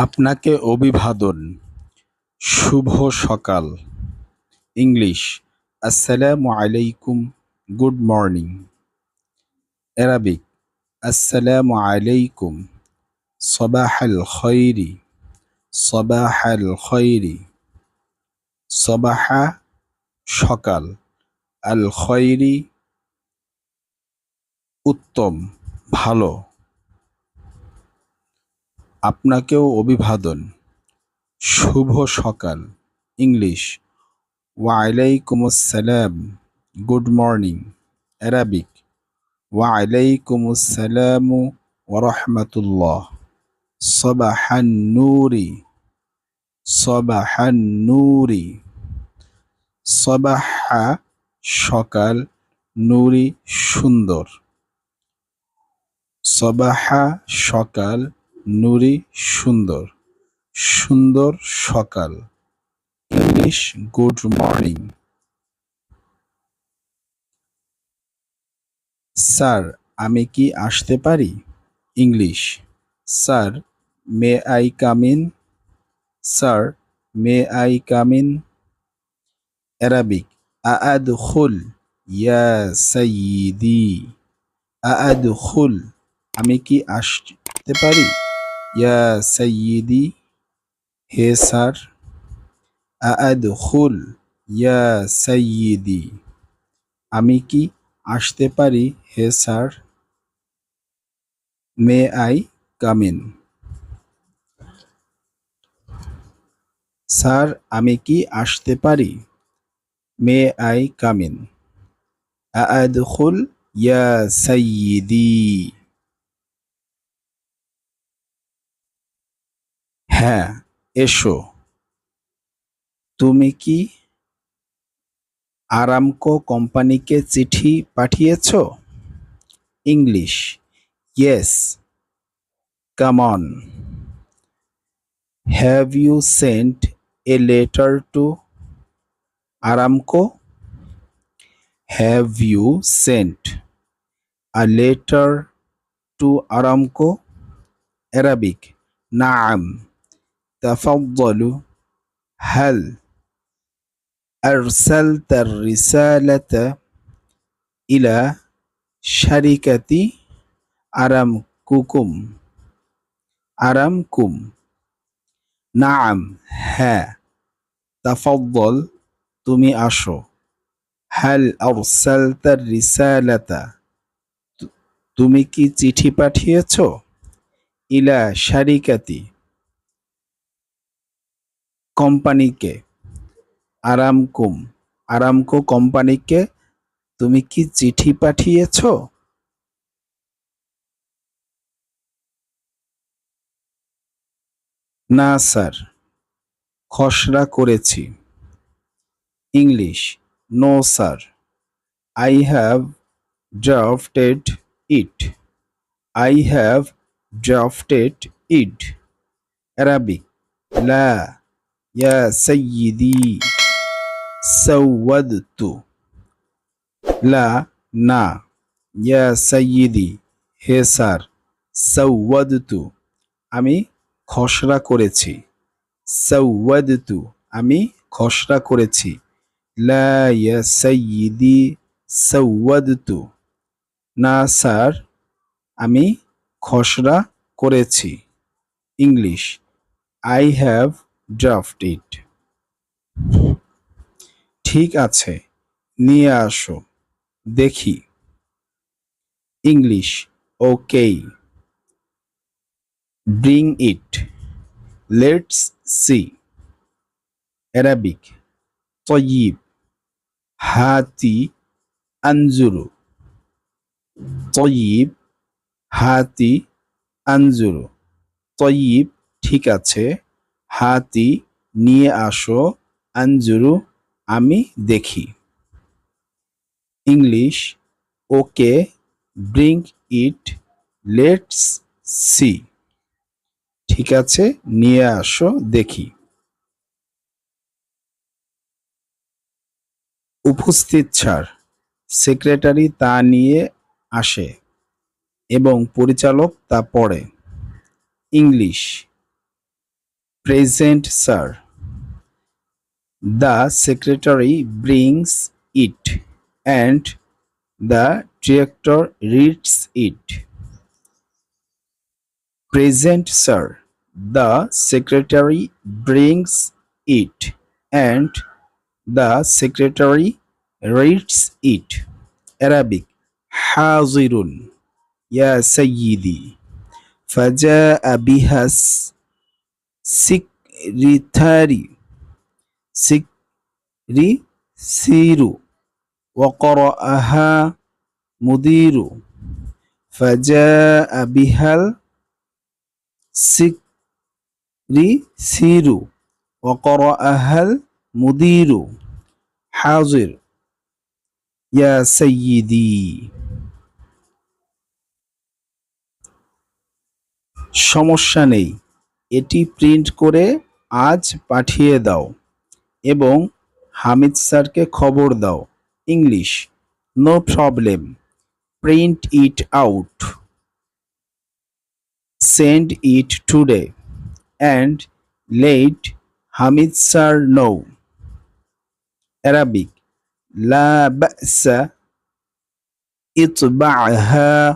আপনাকে অভিবাদন। শুভ সকাল। ইংলিশ, আসসালামু আলাইকুম, গুড মর্নিং। আরবিক, আসসালামু আলাইকুম, সবাহাল খৈরি, সবাহাল খৈরি। সবাহা সকাল, আল খৈরি উত্তম, ভালো। আপনাকেও অভিবাদন। শুভ সকাল। ইংলিশ, ওয়ালাইকুম আসসালাম, গুড মর্নিং। আরবিক, ওয়ালাইকুম আসসালাম ওয়া রাহমাতুল্লাহ, সাবাহান নূরি, সাবাহান নূরি। সাবাহা সকাল, নূরি সুন্দর। সাবাহা সকাল, নূরি সুন্দর, সুন্দর সকাল। English, good morning. স্যার, আমি কি আসতে পারি? English, sir, may I come in? Sir, may I come in? Arabic, আআদখুল ইয়া সাইয়্যিদি। আআদখুল, আমি কি আসতে পারি? ইয়া সাইয়্যিদি, হে স্যার। আআদখুল ইয়া সাইয়্যিদি, আমি কি আসতে পারি হে sir? May I come in? Sir, আমি কি আসতে পারি? May I come in? আআদখুল ইয়া সাইয়্যিদি। হ্যাঁ, এসো। তুমি কি আরামকো কোম্পানিকে চিঠি পাঠিয়েছ? English, yes, come on. Have you sent a letter to Aramco? Have you sent a letter to Aramco? Arabic, نعم، تفضلوا. هل أرسلت الرسالة إلى شركة আরামকুকুম? আরামকুম? নাআম, হ্যাঁ। তাফাদ্দল, তুমি আসো। হাল আরসালতা রিসালাতা, তুমি কি চিঠি পাঠিয়েছ? ইলা শারিকাতি, কোম্পানিকে। আরামকুম, আরামকো কোম্পানিকে তুমি কি চিঠি পাঠিয়েছ? না স্যার, খসড়া করেছি। English, no sir, I have drafted it. I have drafted it. Arabic, লা ইয়া সাইয়্যিদি সাওয়াদতু। লা, না। ইয়া সাইয়্যিদি, হে স্যার। সাওয়াদতু, আমি খসড়া করেছি। সাওয়াদতু, আমি খসড়া করেছি। লা ইয়া সাইয়্যিদি সাওয়াদতু, না স্যার, আমি খসড়া করেছি। English, I have drafted. ঠিক আছে, নিয়ে আসো, দেখি। English, okay, bring it, let's see. Arabic, তয়িব, হাতি আনজুরু। তয়িব, হাতি আনজুরু। তয়িব, ঠিক আছে। হাতি, নিয়ে আসো। আনজুরু, আমি দেখি। English, okay, bring it, let's C. ঠিক আছে, নিয়ে আসো, দেখি। উপস্থিত স্যার, সেক্রেটারি তা নিয়ে আসে এবং পরিচালক তা পড়ে। English, Present, sir. The secretary brings it and the director reads it. Present, sir. The secretary brings it and the secretary reads it. Arabic. حاضر يا سيدي. فجاء بها السكرتاري سير وقرأها مدير. فجاء بها السكرتير وقرأها المدير. حاضر يا سيدي. সমস্যা নেই, এটি প্রিন্ট করে আজ পাঠিয়ে দাও এবং হামিদ স্যারকে খবর দাও। English. No problem, print it out, send it today and let Hamid sir know. Arabic. لا بأس اطبعها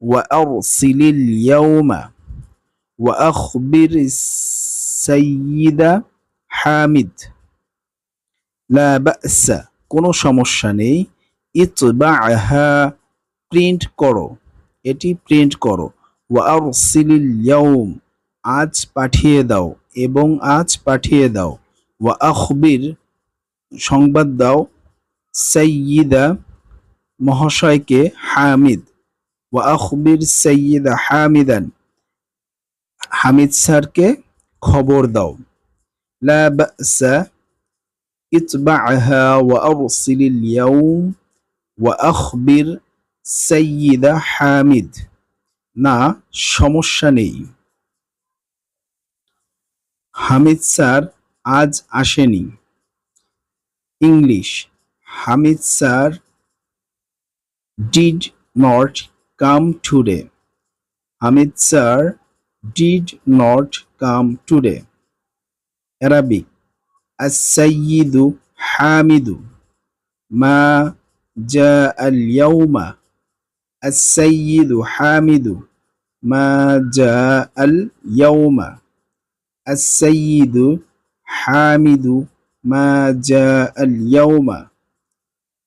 وأرسل اليوم وأخبر السيد حامد. لا بأس কোনো সমস্যা নেই। ইতবাআহা প্রিন্ট করো, এটি প্রিন্ট করো। ওয়ারসিলিল ইয়াউম আজ পাঠিয়ে দাও এবং আজ পাঠিয়ে দাও। ওয়া আখবির সংবাদ দাও। সাইয়্যিদা মহাশয়কে। হামিদ ওয়া আখবির সাইয়্যিদা হামিদান হামিদ স্যারকে খবর দাও। লা বা'সা ইতবা'হা ওয়া আরসিলিল ইয়াউম ওয়া আখবির সাইয়্যিদা হামিদ। না, সমস্যা নেই। হামিদ স্যার আজ আসেনি। English. Hamid sir did not come today. Hamid sir did not come today. Arabic. আস-সাইয়্যিদু হামিদু মা জাআল ইয়াউমা। আস-সাইয়্যিদু হামিদু মা জাআল ইয়াউমা। السيد حامد ما جاء اليوم.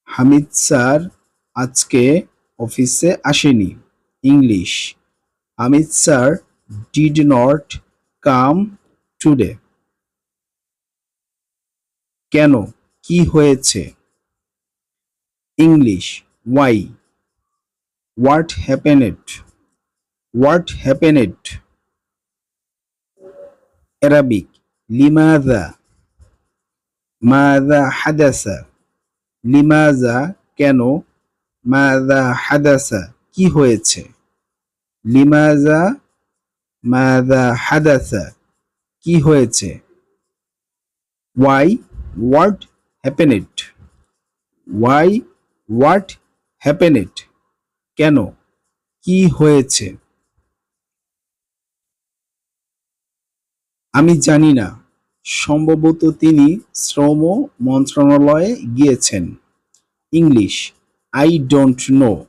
হামিদ স্যার আজকে অফিসে আসেনি। English. Hamid sir did not come today. কেন, কি হয়েছে? English. Why. What happened. What happened. Arabic. লিমাযা মাযা হাদাসা। লিমাযা কেন। মাযা হাদাসা কি হয়েছে। লিমাযা মাযা হাদাসা কি হয়েছে। Why what happened. Why what happened কেন, কি হয়েছে। আমি জানি না, সম্ভবত তিনি শ্রম মন্ত্রণালয়ে গিয়েছেন। English. I don't know.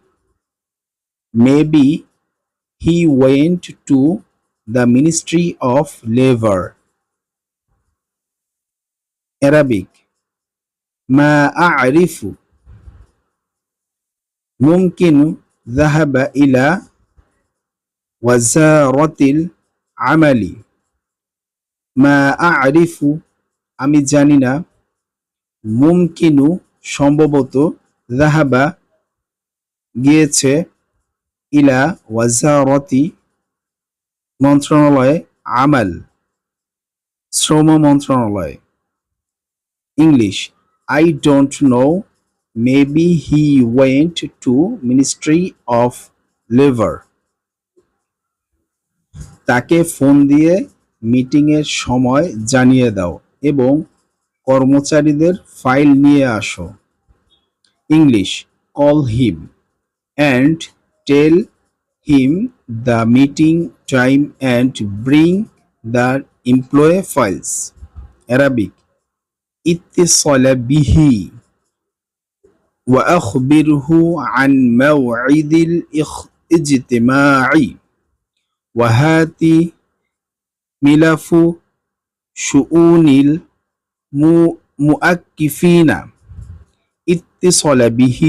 Maybe he went to the ministry of labour. Arabic. মা আ'রিফু। মুমকিনু যাহাবা ইলা ওয়াজারাতিল আমালি। মা আ'রিফু আমি জানি না। মুমকিনু সম্ভবত। যাহাবা গিয়েছে। ইলা ওয়াজারতি মন্ত্রণালয়ে। আমাল শ্রম মন্ত্রণালয়। English. I don't know, maybe he went to ministry of labour. তাকে ফোন দিয়ে মিটিংয়ের সময় জানিয়ে দাও এবং কর্মচারীদের ফাইল নিয়ে আসো। English. Call him and tell him the meeting time and bring the employee files. Arabic اتصل به وأخبره عن موعد الاجتماع وهات ملف شؤون المؤكفين اتصل به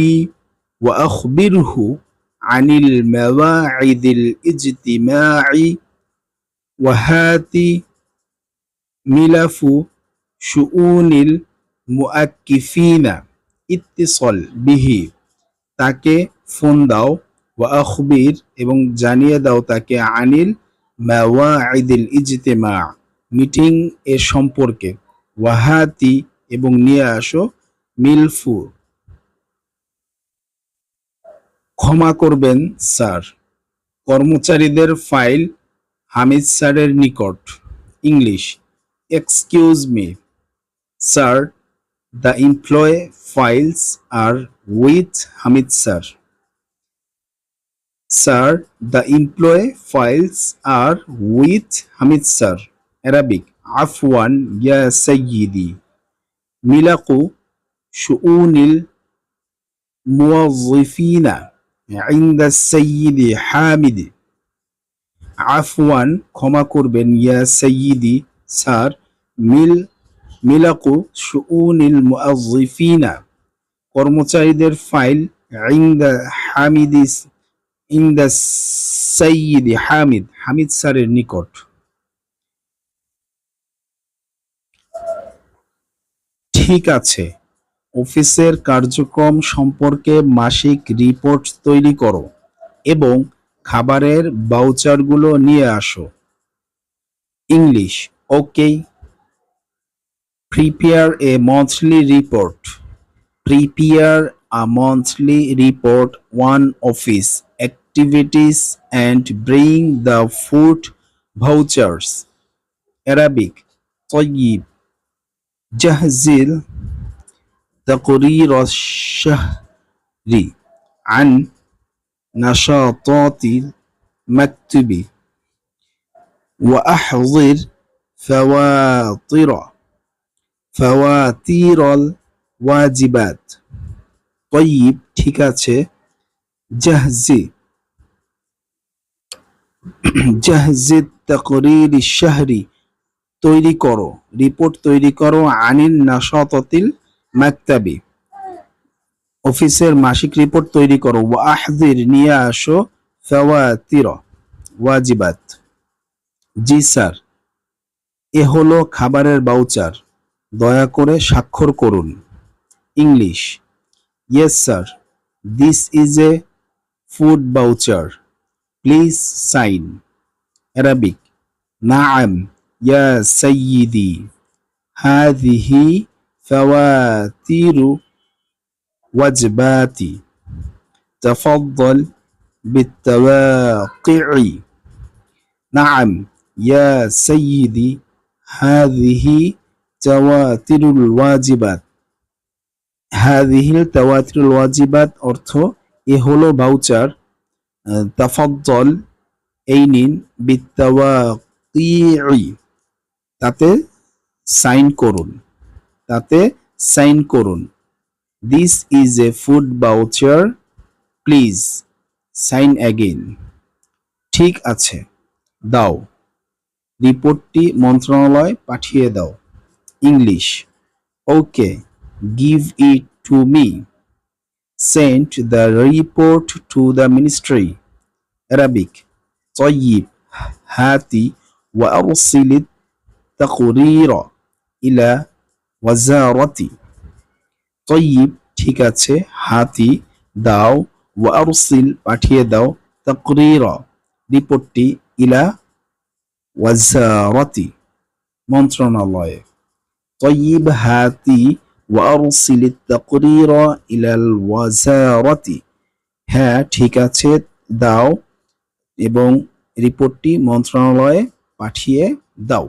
وأخبره عن المواعيد الاجتماع وهات ملف شؤون المؤكفين اتصل به তাকে ফোন দাও ওয়া আখবির এবং জানিয়ে দাও তাকে আনিল মাওয়াইদিল ইজতিমা মিটিং এর সম্পর্কে ওয়াহাতি এবং নিয়ে আসো মিলফু ক্ষমা করবেন স্যার কর্মচারীদের ফাইল হামিদ স্যারের নিকট English excuse me sir the employee files are with Hamid sir Sir, the employee files are with Hamid sir. Arabic عفوا يا سيدي ملق شؤون الموظفين عند السيد حامد عفوا ক্ষমা করবেন ইয়া সাইয়্যিদি স্যার মিলাকু শুউনিল মুআযযিফিনা কর্মচারীদের ফাইল ইনদা হামিদিস ইনদা সাইয়্যিদি হামিদ স্যারের নিকট ঠিক আছে অফিসের কার্যক্রম সম্পর্কে মাসিক রিপোর্ট তৈরি করো এবং খাবারের ভাউচারগুলো নিয়ে আসো English okay prepare a monthly report prepare a monthly report on office activities and bring the food vouchers Arabic طيب جهز تقرير الشهر عن نشاطات المكتب وأحضر فواتير الواجبات طيب ঠিক আছে جهز تقرير الشهر তৈরি করো রিপোর্ট তৈরি করো আনিল নাশাতাতিল মাকতাবি অফিসের মাসিক রিপোর্ট তৈরি করো ওয়া আহদির নিয়ে আসো ফাওয়াতির ওয়াজিবাত জি স্যার এ হলো খাবারের ভাউচার দয়া করে স্বাক্ষর করুন English yes sir this is a food voucher please sign Arabic নাআম ইয়া সাইয়্যিদি হাযিহি فواتير وجباتي تفضل بالتواقع نعم يا سيدي هذه تواتر الواجبات هذه التواتر الواجبات অর্থ এ হলো ভাউচার তাফাদ্দল এই নিন বিত্তাওয়াকিই তাতে সাইন করুন this is a food voucher please sign again ঠিক আছে দাও রিপোর্টটি মন্ত্রণালয়ে পাঠিয়ে দাও English okay give it to me send the report to the ministry Arabic طيب هاتي وأرسل التقرير إلى وزارتي طيب ঠিক আছে হাতি দাও ওয়া আরসিল পাঠিয়ে দাও তাকরীরা রিপোর্টটি ইলা ওয়াজারাতি মন্ত্রণালয়ে طيب হাতি ওয়া আরসিল তাকরীরা ইলাল ওয়াজারাতি হ্যাঁ ঠিক আছে দাও এবং রিপোর্টটি মন্ত্রণালয়ে পাঠিয়ে দাও